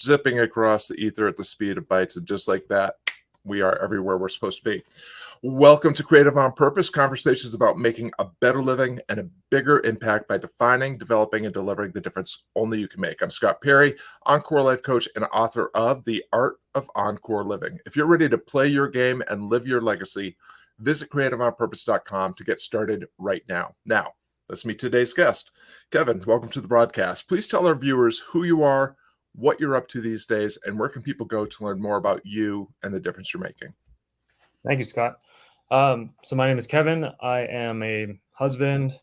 zipping across the ether at the speed of bytes, and just like that, we are everywhere we're supposed to be. Welcome to Creative on Purpose, conversations about making a better living and a bigger impact by defining, developing, and delivering the difference only you can make. I'm Scott Perry, Encore Life Coach and author of The Art of Encore Living. If you're ready to play your game and live your legacy, visit creativeonpurpose.com to get started right now. Now, let's meet today's guest. Kevin, welcome to the broadcast. Please tell our viewers who you are, what you're up to these days, and where can people go to learn more about you and the difference you're making. Thank you, Scott. So my name is Kevin. I am a husband,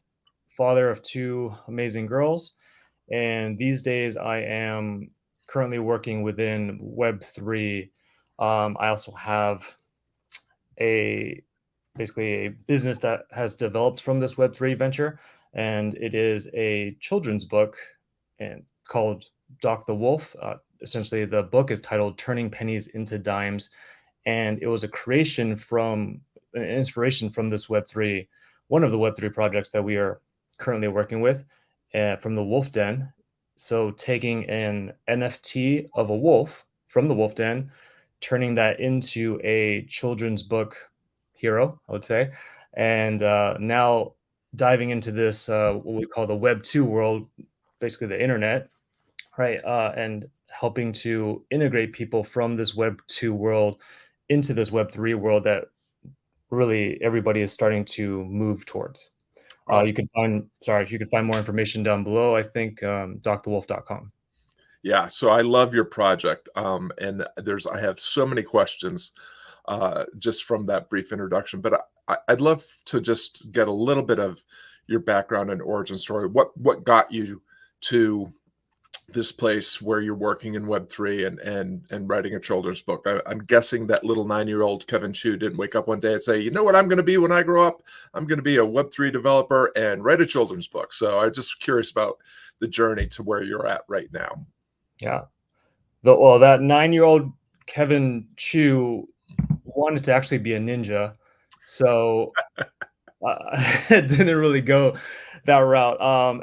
father of two amazing girls, and these days I am currently working within Web3. I also have basically a business that has developed from this Web3 venture, and it is a children's book and called Doc the Wolf. Essentially, the book is titled "Turning Pennies into Dimes," and it was a creation from an inspiration from this Web3, one of the Web3 projects that we are currently working with, from the Wolf Den. So taking an NFT of a wolf from the Wolf Den, turning that into a children's book hero, I would say, and now diving into this what we call the Web2 world, basically the internet, right? And helping to integrate people from this Web2 world into this Web3 world that really everybody is starting to move towards. Awesome. You can find more information down below. I think docthewolf.com. Yeah, so I love your project, and I have so many questions just from that brief introduction. But I'd love to just get a little bit of your background and origin story. What got you to this place where you're working in Web3 and writing a children's book? I'm guessing that little 9-year-old Kevin Chu didn't wake up one day and say, you know what I'm going to be when I grow up? I'm going to be a Web3 developer and write a children's book. So I'm just curious about the journey to where you're at right now. Yeah. Well, that 9-year-old Kevin Chu wanted to actually be a ninja. So it didn't really go that route.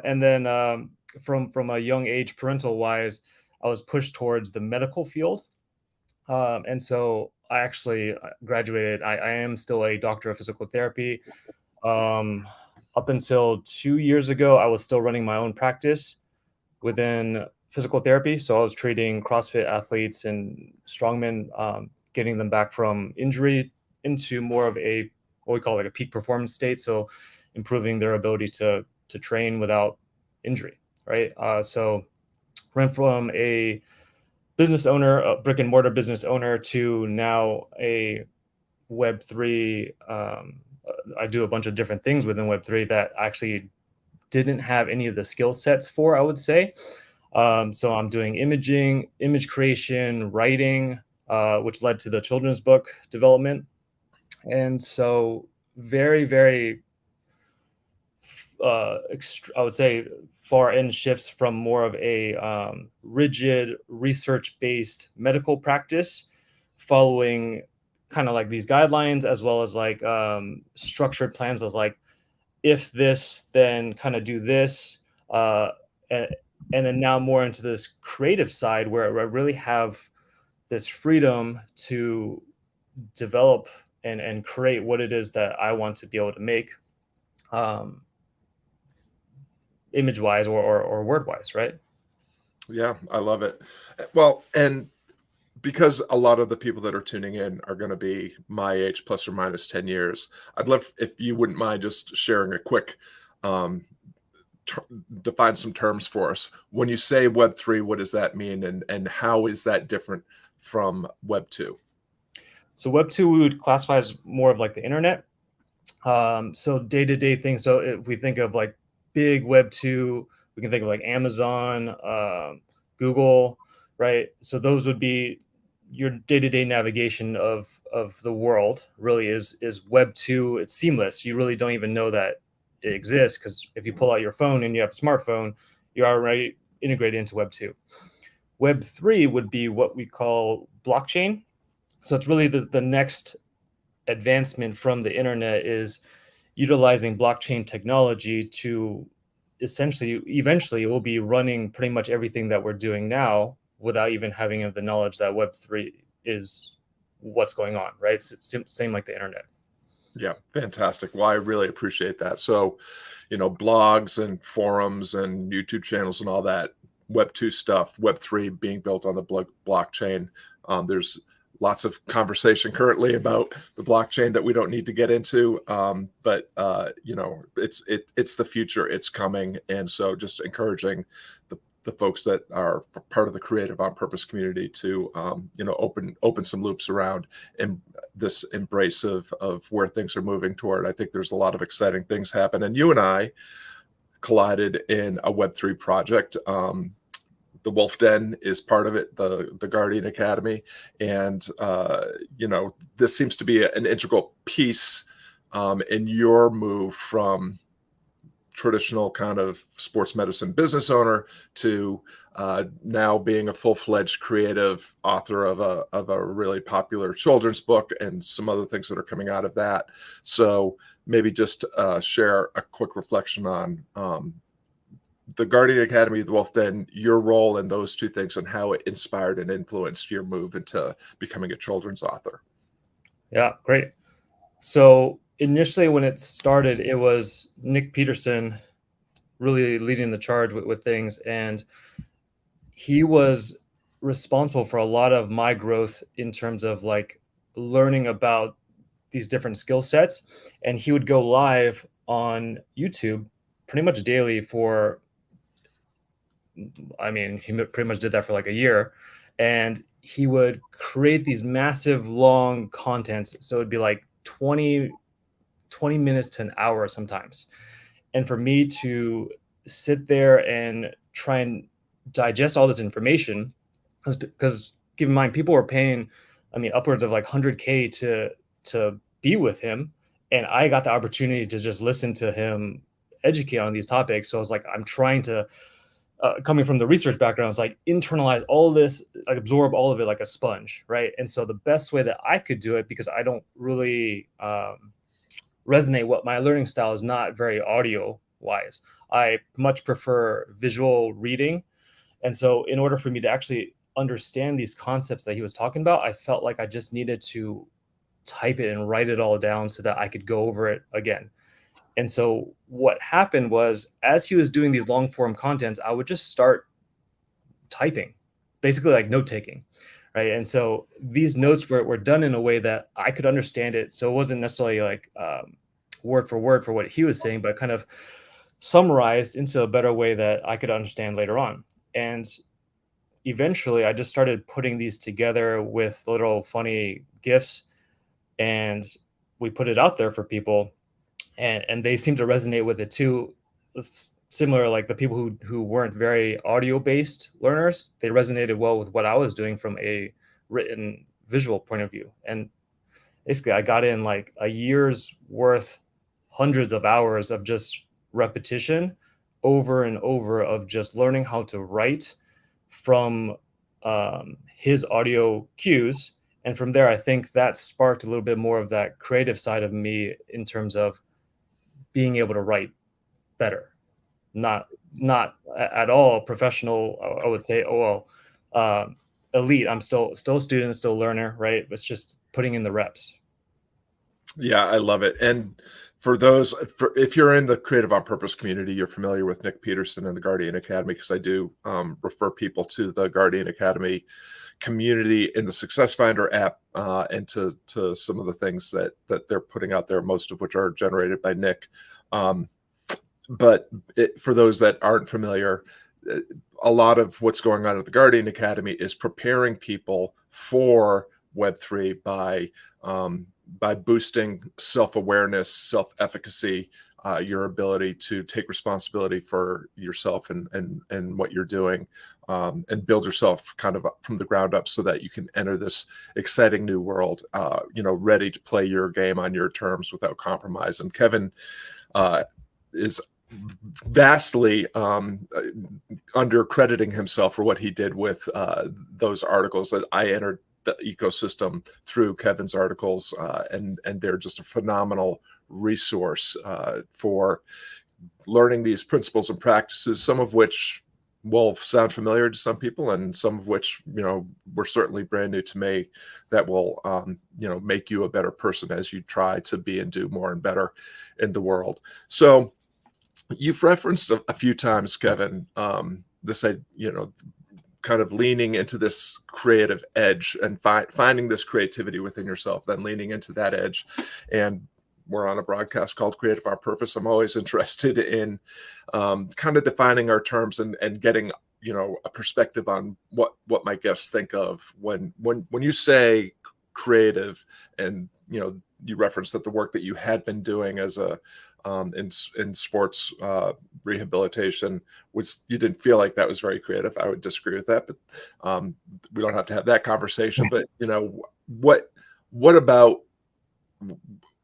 And then from a young age, parental wise, I was pushed towards the medical field. And so I actually graduated. I am still a doctor of physical therapy. Up until 2 years ago, I was still running my own practice within physical therapy. So I was treating CrossFit athletes and strongmen, getting them back from injury into more of what we call like a peak performance state. So improving their ability to train without injury, right? So went from a business owner, a brick and mortar business owner, to now a Web3. I do a bunch of different things within Web3 that actually didn't have any of the skill sets for, I would say. So I'm doing imaging, image creation, writing, which led to the children's book development. And so very, very, I would say far end shifts from more of a rigid research-based medical practice, following kind of like these guidelines, as well as like structured plans as like, if this, then kind of do this. And then now more into this creative side where I really have this freedom to develop and create what it is that I want to be able to make, image wise or word wise, right? Yeah, I love it. Well, and because a lot of the people that are tuning in are going to be my age, plus or minus 10 years, I'd love if you wouldn't mind just sharing a quick define some terms for us. When you say Web3, what does that mean, and how is that different from Web2? So Web2 we would classify as more of like the internet. So day-to-day things. So if we think of like big Web2, we can think of like Amazon, Google, right? So those would be your day-to-day navigation of the world. Really is Web2. It's seamless. You really don't even know that it exists, because if you pull out your phone and you have a smartphone, you're already integrated into Web2. Web3 would be what we call blockchain. So it's really the next advancement from the internet, is utilizing blockchain technology to essentially, eventually, it will be running pretty much everything that we're doing now without even having the knowledge that Web3 is what's going on, right? It's same like the internet. Yeah, fantastic. Well, I really appreciate that. So, blogs and forums and YouTube channels and all that, Web 2 stuff, Web 3 being built on the blockchain. There's lots of conversation currently about the blockchain that we don't need to get into. But it's the future. It's coming, and so just encouraging the folks that are part of the Creative on Purpose community to open some loops around and this embrace of where things are moving toward. I think there's a lot of exciting things happen, and you and I collided in a Web 3 project. The Wolf Den is part of it, the Guardian Academy, and this seems to be an integral piece in your move from traditional kind of sports medicine business owner to now being a full-fledged creative author of a really popular children's book and some other things that are coming out of that. So maybe just share a quick reflection on the Guardian Academy, the Wolf Den, your role in those two things and how it inspired and influenced your move into becoming a children's author. Yeah, great. So initially when it started, it was Nick Peterson really leading the charge with things. And he was responsible for a lot of my growth in terms of like learning about these different skill sets. And he would go live on YouTube pretty much daily for, I mean, he pretty much did that for like a year. And he would create these massive long contents. So it'd be like 20 minutes to an hour sometimes. And for me to sit there and try and digest all this information, because keep in mind, people were paying, I mean, upwards of like 100K to be with him. And I got the opportunity to just listen to him educate on these topics. So I was like, I'm trying to, coming from the research background, it's like internalize all this, like absorb all of it like a sponge, right? And so the best way that I could do it, because I don't really resonate, what my learning style is not very audio wise. I much prefer visual reading. And so in order for me to actually understand these concepts that he was talking about, I felt like I just needed to type it and write it all down so that I could go over it again. And so what happened was, as he was doing these long form contents, I would just start typing, basically like note taking, right? And so these notes were done in a way that I could understand it. So it wasn't necessarily like word for word for what he was saying, but kind of summarized into a better way that I could understand later on. And eventually I just started putting these together with little funny GIFs, and we put it out there for people, and they seem to resonate with it too. It's similar, like the people who weren't very audio based learners, they resonated well with what I was doing from a written visual point of view. And basically I got in like a year's worth, hundreds of hours of just repetition over and over of just learning how to write from his audio cues. And from there, I think that sparked a little bit more of that creative side of me in terms of being able to write better. Not at all professional, I would say. Oh well, elite. I'm still a student, still a learner, right? It's just putting in the reps. Yeah, I love it. And if you're in the Creative on Purpose community, you're familiar with Nick Peterson and the Guardian Academy, because I do refer people to the Guardian Academy community in the Success Finder app, and to some of the things that they're putting out there, most of which are generated by Nick. But for those that aren't familiar, a lot of what's going on at the Guardian Academy is preparing people for Web3 by boosting self-awareness, self-efficacy, your ability to take responsibility for yourself and what you're doing, and build yourself kind of from the ground up so that you can enter this exciting new world, ready to play your game on your terms without compromise. And Kevin is vastly under crediting himself for what he did with those articles that I entered the ecosystem through Kevin's articles, and they're just a phenomenal resource for learning these principles and practices, some of which will sound familiar to some people, and some of which, were certainly brand new to me, that will, make you a better person as you try to be and do more and better in the world. So you've referenced a few times, Kevin, this, kind of leaning into this creative edge and finding this creativity within yourself, then leaning into that edge. And we're on a broadcast called Creative on Purpose. I'm always interested in kind of defining our terms and getting a perspective on what my guests think of when you say creative, and you referenced that the work that you had been doing as a in sports rehabilitation was, you didn't feel like that was very creative. I would disagree with that, but we don't have to have that conversation. But what about,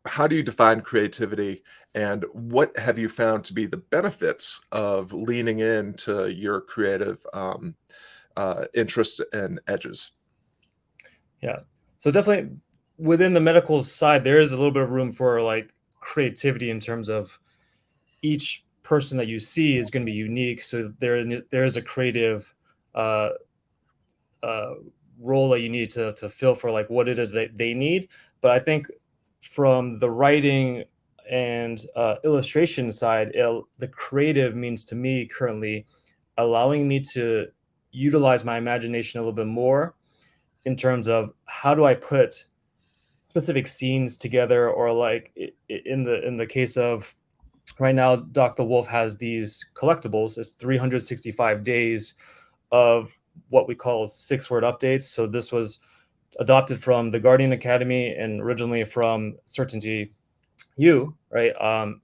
how do you define creativity, and what have you found to be the benefits of leaning into your creative interest and edges? Yeah. So definitely within the medical side, there is a little bit of room for like creativity in terms of each person that you see is going to be unique. So there is a creative uh, uh, role that you need to fill for like what it is that they need. But I think from the writing and illustration side, the creative means to me currently allowing me to utilize my imagination a little bit more in terms of how do I put specific scenes together, or like in the case of right now, Dr. Wolf has these collectibles. It's 365 days of what we call 6-word updates. So this was adopted from the Guardian Academy and originally from Certainty U, right?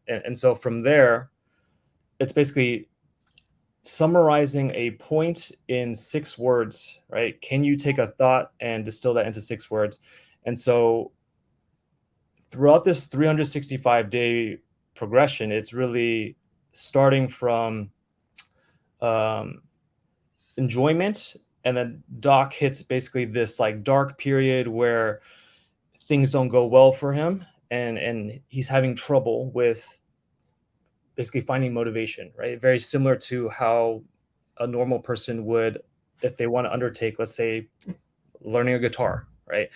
And so from there, it's basically summarizing a point in 6 words, right? Can you take a thought and distill that into 6 words? And so throughout this 365-day progression, it's really starting from um, enjoyment, and then Doc hits basically this like dark period where things don't go well for him, and he's having trouble with basically finding motivation, right? Very similar to how a normal person would if they want to undertake, let's say, learning a guitar, right?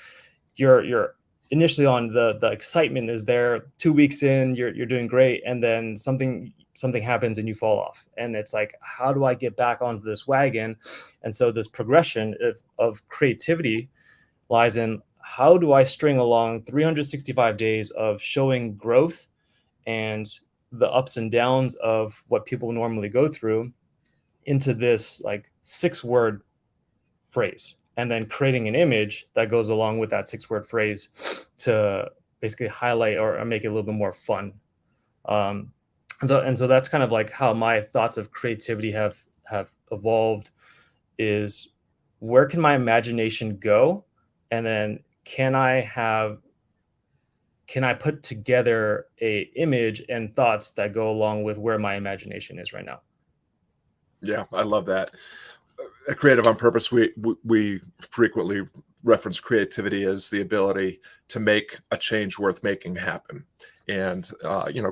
You're initially on the excitement is there. 2 weeks in, you're doing great, and then something happens and you fall off, and it's like, how do I get back onto this wagon? And so this progression of creativity lies in how do I string along 365 days of showing growth and the ups and downs of what people normally go through into this like 6-word phrase, and then creating an image that goes along with that 6-word phrase to basically highlight or make it a little bit more fun. Um, and so that's kind of like how my thoughts of creativity have evolved, is where can my imagination go, and then can I put together a image and thoughts that go along with where my imagination is right now. Yeah, I love that. At Creative on Purpose, we frequently reference creativity as the ability to make a change worth making happen. And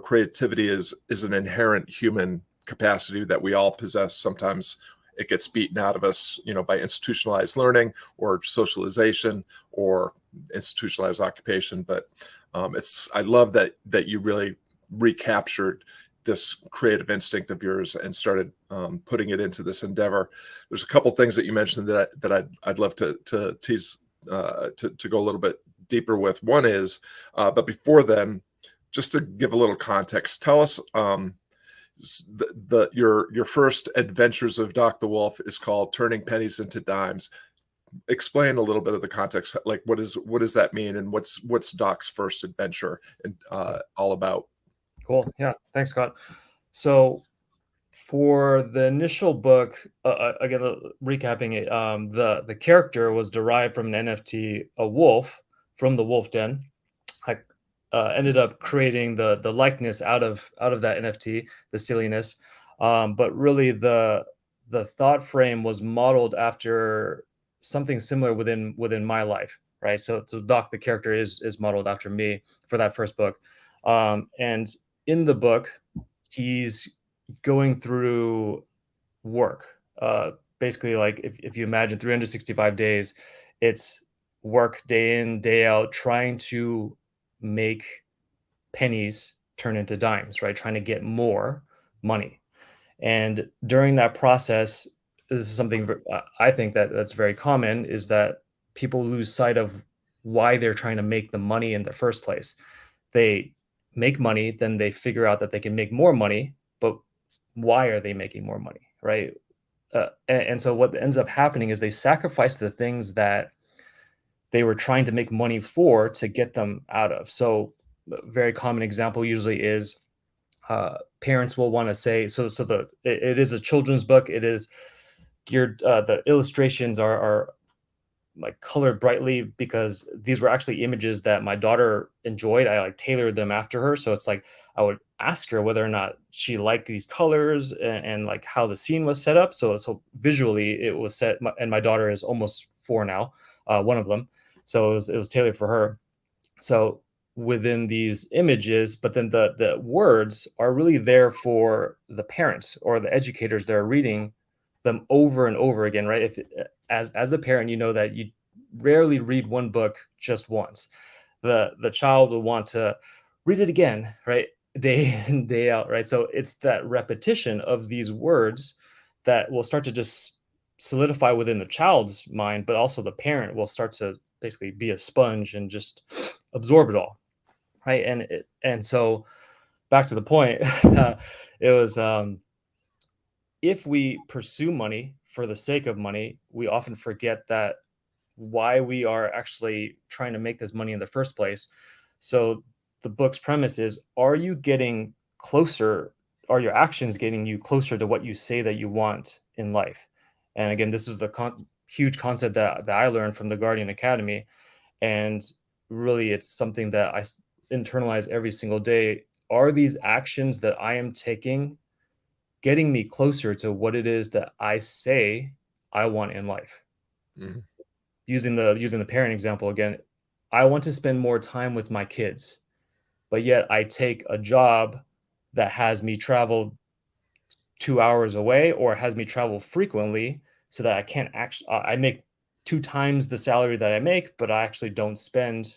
creativity is an inherent human capacity that we all possess. Sometimes it gets beaten out of us, by institutionalized learning or socialization or institutionalized occupation. But I love that you really recaptured this creative instinct of yours and started putting it into this endeavor. There's a couple things that you mentioned that I'd love to tease to go a little bit deeper with. One is, but before then, just to give a little context, tell us your first adventures of Dr. Wolf is called Turning Pennies into Dimes. Explain a little bit of the context, like what does that mean, and what's Doc's first adventure and all about? Cool. Yeah. Thanks, Scott. So for the initial book, again, recapping it, the character was derived from an NFT, a wolf from the Wolf Den. I ended up creating the likeness out of that NFT, the silliness, but really the thought frame was modeled after something similar within my life, right? So Doc, the character, is modeled after me for that first book, and in the book, he's going through work, basically, like if you imagine 365 days, it's work day in, day out, trying to make pennies turn into dimes, right? Trying to get more money. And during that process, this is something I think that's very common, is that people lose sight of why they're trying to make the money in the first place. They make money, then they figure out that they can make more money, but why are they making more money, right? And so what ends up happening is they sacrifice the things that they were trying to make money for to get them out of. So, a very common example usually is parents will want to say, it is a children's book. It is geared. The illustrations are like colored brightly because these were actually images that my daughter enjoyed. I like tailored them after her. So it's like I would ask her whether or not she liked these colors and like how the scene was set up. So visually it was set, and my daughter is almost 4 now, one of them. So it was tailored for her. So within these images, but then the words are really there for the parents or the educators that are reading them over and over again, right? If as a parent, you know that you rarely read one book just once. The child will want to read it again, right? Day in, day out, right? So it's that repetition of these words that will start to just solidify within the child's mind, but also the parent will start to basically be a sponge and just absorb it all, right? And so back to the point, it was if we pursue money for the sake of money, we often forget that why we are actually trying to make this money in the first place. So the book's premise is, are you getting closer? Are your actions getting you closer to what you say that you want in life? And again, this is the huge concept that I learned from the Guardian Academy. And really, it's something that I internalize every single day. Are these actions that I am taking getting me closer to what it is that I say I want in life? Mhm. Using the parent example again, I want to spend more time with my kids, but yet I take a job that has me travel 2 hours away or has me travel frequently so that I can't actually, I make 2 times the salary that I make, but I actually don't spend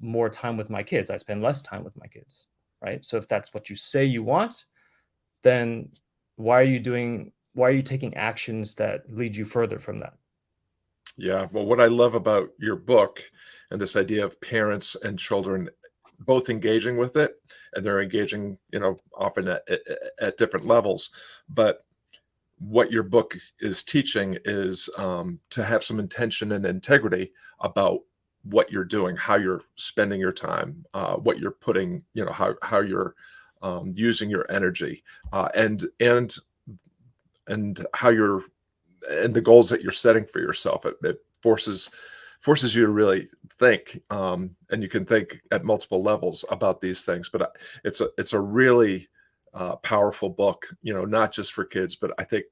more time with my kids. I spend less time with my kids, right? So if that's what you say you want, then why are you taking actions that lead you further from that? Yeah. Well, what I love about your book and this idea of parents and children both engaging with it, and they're engaging, often at different levels. But what your book is teaching is to have some intention and integrity about what you're doing, how you're spending your time, what you're putting, how you're using your energy, and how you're and the goals that you're setting for yourself. It forces you to really think, and you can think at multiple levels about these things. But it's a really powerful book, not just for kids, but I think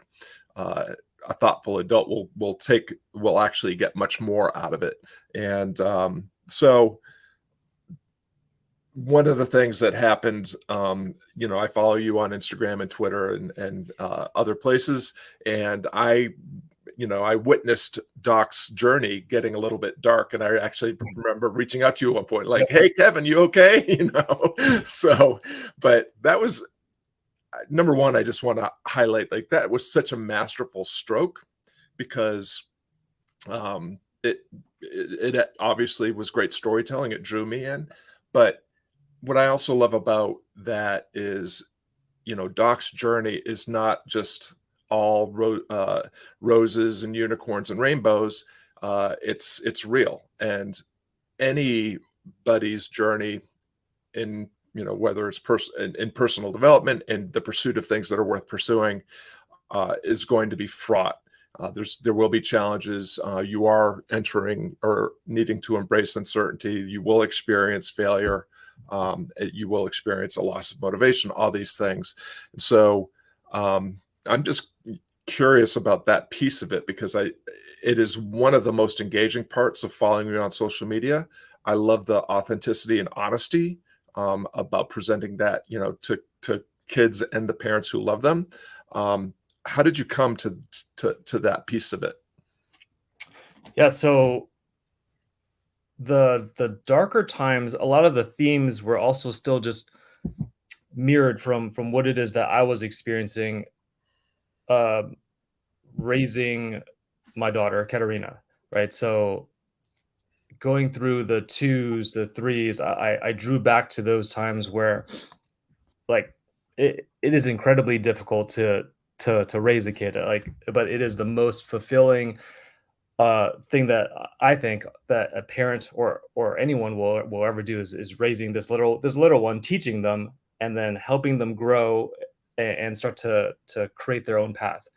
uh, a thoughtful adult will actually get much more out of it. And so one of the things that happened, I follow you on Instagram and Twitter and other places, and I witnessed Doc's journey getting a little bit dark, and I actually remember reaching out to you at one point, like, "Hey, Kevin, you okay?" So, but that was number one. I just want to highlight, like, that was such a masterful stroke because it obviously was great storytelling. It drew me in, but what I also love about that is, Doc's journey is not just all roses and unicorns and rainbows. It's real, and anybody's journey in, whether it's in personal development and the pursuit of things that are worth pursuing, is going to be fraught. There will be challenges. You are entering or needing to embrace uncertainty. You will experience failure. You will experience a loss of motivation. All these things, and so I'm just curious about that piece of it because it is one of the most engaging parts of following you on social media. I love the authenticity and honesty about presenting that, to kids and the parents who love them. how did you come to that piece of it? Yeah, so the darker times, a lot of the themes were also still just mirrored from what it is that I was experiencing, uh, raising my daughter, Katerina, right? So going through the twos, the threes, I drew back to those times where, like, it is incredibly difficult to raise a kid, like, but it is the most fulfilling thing that I think that a parent or anyone will ever do is raising this little one, teaching them, and then helping them grow and start to create their own path.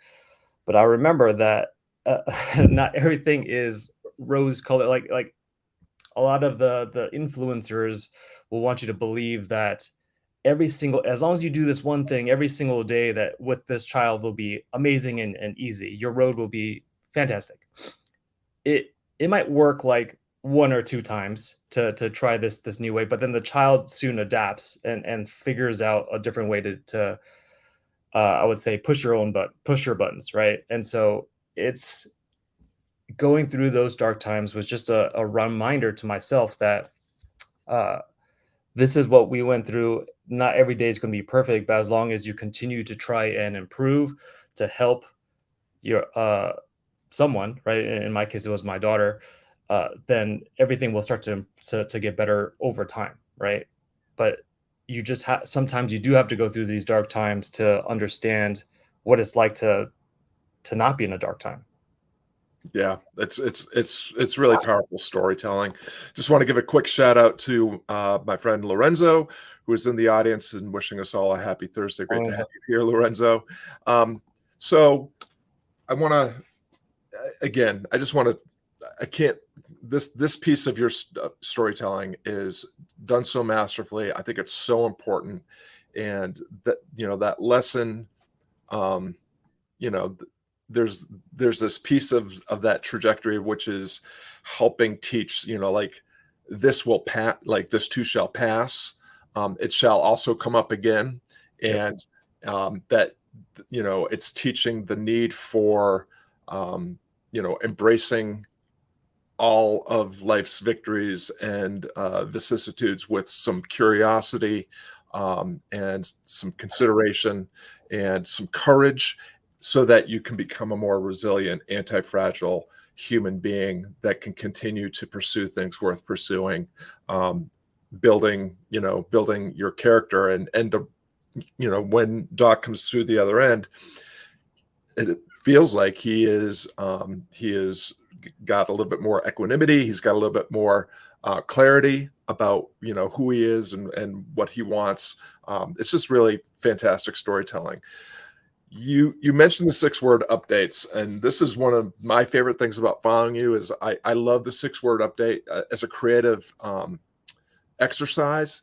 But I remember that not everything is rose color. Like a lot of the influencers will want you to believe that every single as long as you do this one thing every single day, that with this child will be amazing and easy. Your road will be fantastic. It might work like 1 or 2 times to try this new way, but then the child soon adapts and figures out a different way to I would say push your buttons, right? And so it's going through those dark times was just a reminder to myself that uh, this is what we went through. Not every day is going to be perfect, but as long as you continue to try and improve to help your someone, right? In my case, it was my daughter. Then everything will start to get better over time, right? But you just sometimes you do have to go through these dark times to understand what it's like to not be in a dark time. Yeah, it's really powerful storytelling. Just want to give a quick shout out to my friend Lorenzo, who is in the audience and wishing us all a happy Thursday. Great to have you here, Lorenzo. So I want to again, I just want to I can't this piece of your storytelling is done so masterfully. I think it's so important, and that that lesson, um, you know th- there's this piece of that trajectory which is helping teach, like, this will pass, like this too shall pass, it shall also come up again. Yep. And that it's teaching the need for embracing all of life's victories and vicissitudes with some curiosity, and some consideration and some courage, so that you can become a more resilient, anti-fragile human being that can continue to pursue things worth pursuing, building your character. And when Doc comes through the other end, it feels like he is got a little bit more equanimity. He's got a little bit more clarity about who he is and what he wants. It's just really fantastic storytelling. You mentioned the 6-word updates, and this is one of my favorite things about following you. Is I love the 6-word update as a creative exercise.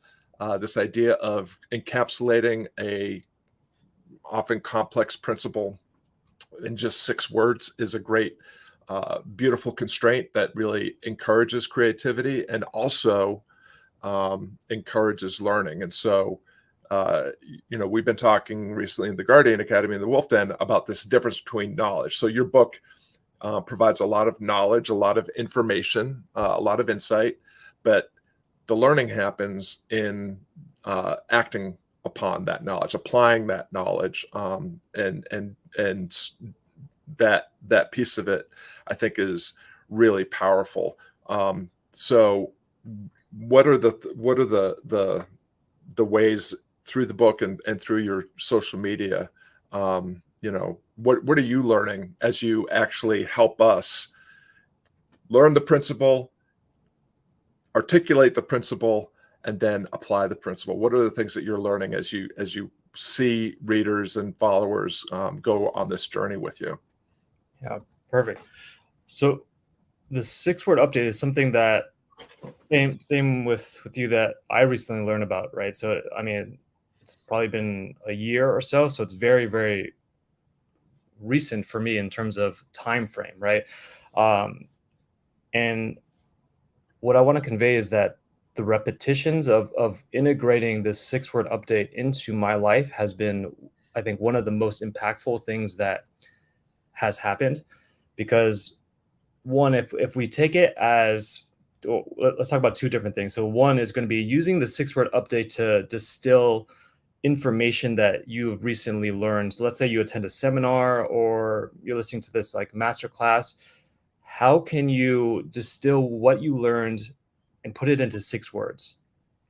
This idea of encapsulating a often complex principle in just 6 words is a great, beautiful constraint that really encourages creativity and also encourages learning. And so, we've been talking recently in the Guardian Academy and the Wolf Den about this difference between knowledge. So your book provides a lot of knowledge, a lot of information, a lot of insight, but the learning happens in acting upon that knowledge, applying that knowledge, and that piece of it, I think, is really powerful. So, what are the ways through the book and through your social media? What are you learning as you actually help us learn the principle, articulate the principle, and then apply the principle? What are the things that you're learning as you see readers and followers go on this journey with you? Yeah, perfect. So the 6-word update is something that same with you that I recently learned about, right? So I mean, it's probably been a year or so, so it's very, very recent for me in terms of time frame, right? Um, and what I want to convey is that the repetitions of integrating this 6-word update into my life has been I think, one of the most impactful things that has happened. Because one, if we take it as, let's talk about two different things. So one is going to be using the 6-word update to distill information that you've recently learned. So let's say you attend a seminar or you're listening to this like master class. How can you distill what you learned and put it into 6 words?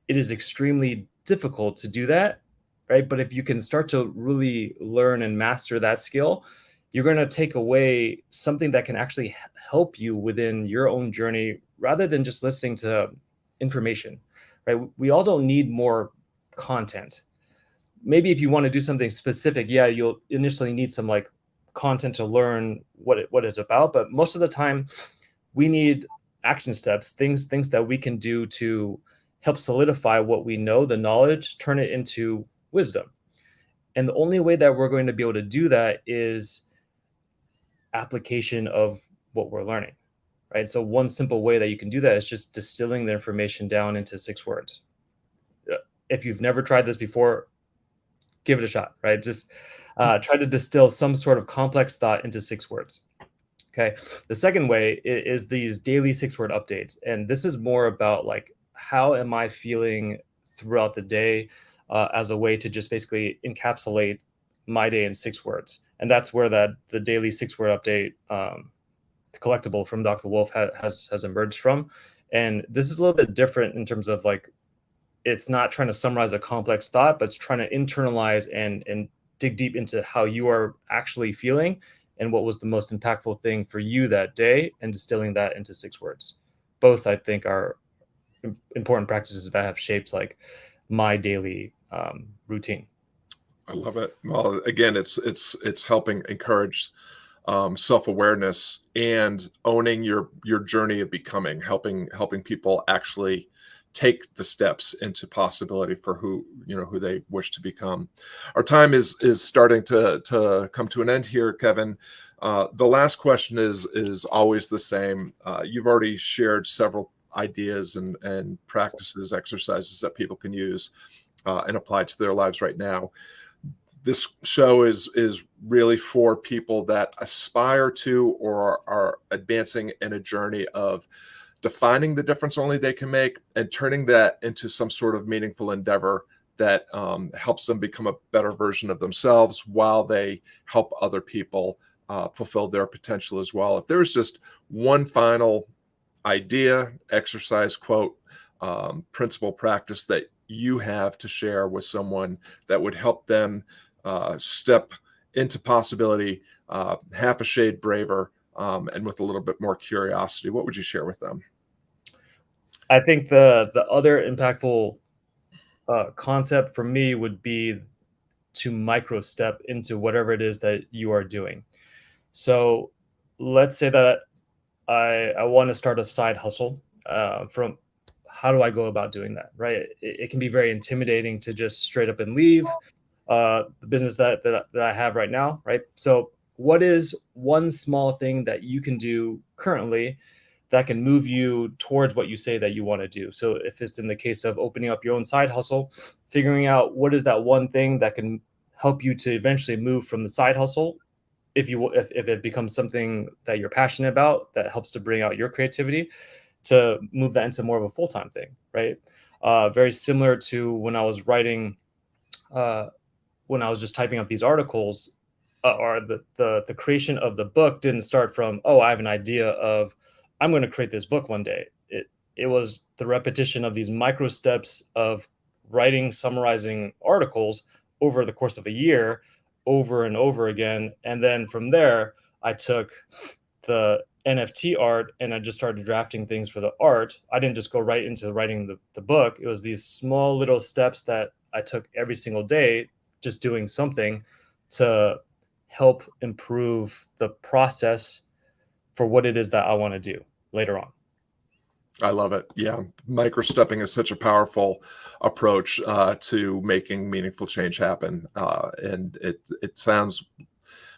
It is extremely difficult to do that, right? But if you can start to really learn and master that skill, you're going to take away something that can actually help you within your own journey rather than just listening to information, right? We all don't need more content. Maybe if you want to do something specific, yeah, you'll initially need some like content to learn what it's about. But most of the time, we need action steps, things that we can do to help solidify what we know, the knowledge, turn it into wisdom. And the only way that we're going to be able to do that is application of what we're learning, right? So one simple way that you can do that is just distilling the information down into 6 words. If you've never tried this before, give it a shot, right? Just try to distill some sort of complex thought into 6 words. Okay. The second way is these daily 6-word updates. And this is more about like, how am I feeling throughout the day, as a way to just basically encapsulate my day in 6 words. And that's where the daily 6-word update, collectible from Dr. Wolf has emerged from. And this is a little bit different in terms of like, it's not trying to summarize a complex thought, but it's trying to internalize and dig deep into how you are actually feeling and what was the most impactful thing for you that day, and distilling that into 6 words. Both, I think, are important practices that have shaped like my daily routine. I love it. Well, again, it's helping encourage self-awareness and owning your journey of becoming, helping people actually take the steps into possibility for who they wish to become. Our time is starting to come to an end here, Kevin. The last question is always the same. You've already shared several ideas and practices, exercises that people can use and apply to their lives right now. This show is really for people that aspire to or are advancing in a journey of defining the difference only they can make and turning that into some sort of meaningful endeavor that helps them become a better version of themselves while they help other people fulfill their potential as well. If there's just one final idea, exercise, quote, principle, practice that you have to share with someone that would help them step into possibility half a shade braver and with a little bit more curiosity, what would you share with them? I think the other impactful concept for me would be to micro step into whatever it is that you are doing. So let's say that I want to start a side hustle. From how do I go about doing that? Right? It can be very intimidating to just straight up and leave the business that I have right now. Right? So what is one small thing that you can do currently that can move you towards what you say that you want to do? So if it's in the case of opening up your own side hustle, figuring out what is that one thing that can help you to eventually move from the side hustle, if it becomes something that you're passionate about, that helps to bring out your creativity, to move that into more of a full-time thing, right? Very similar to when I was writing, when I was just typing up these articles, or the creation of the book didn't start from, oh, I have an idea of, I'm going to create this book one day. It was the repetition of these micro steps of writing, summarizing articles over the course of a year, over and over again. And then from there, I took the NFT art and I just started drafting things for the art. I didn't just go right into writing the book. It was these small little steps that I took every single day, just doing something to help improve the process for what it is that I want to do later on. I love it. Yeah. Micro-stepping is such a powerful approach to making meaningful change happen. And it sounds,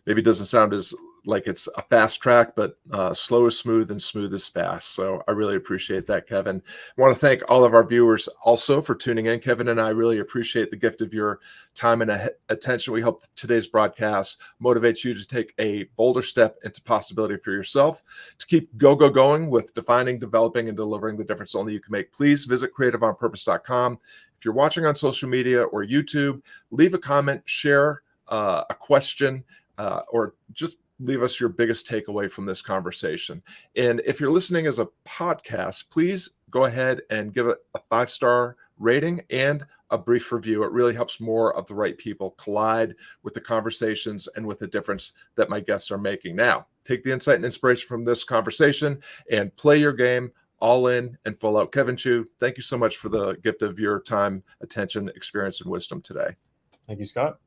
maybe it doesn't sound as like it's a fast track, but slow is smooth and smooth is fast. So I really appreciate that, Kevin. I want to thank all of our viewers also for tuning in. Kevin and I really appreciate the gift of your time and attention. We hope today's broadcast motivates you to take a bolder step into possibility for yourself, to keep going with defining, developing, and delivering the difference only you can make. Please visit creativeonpurpose.com. If you're watching on social media or YouTube, leave a comment, share a question, or just leave us your biggest takeaway from this conversation. And if you're listening as a podcast, please go ahead and give it a 5-star rating and a brief review. It really helps more of the right people collide with the conversations and with the difference that my guests are making. Now, take the insight and inspiration from this conversation and play your game all in and full out. Kevin Chu, thank you so much for the gift of your time, attention, experience, and wisdom today. Thank you, Scott.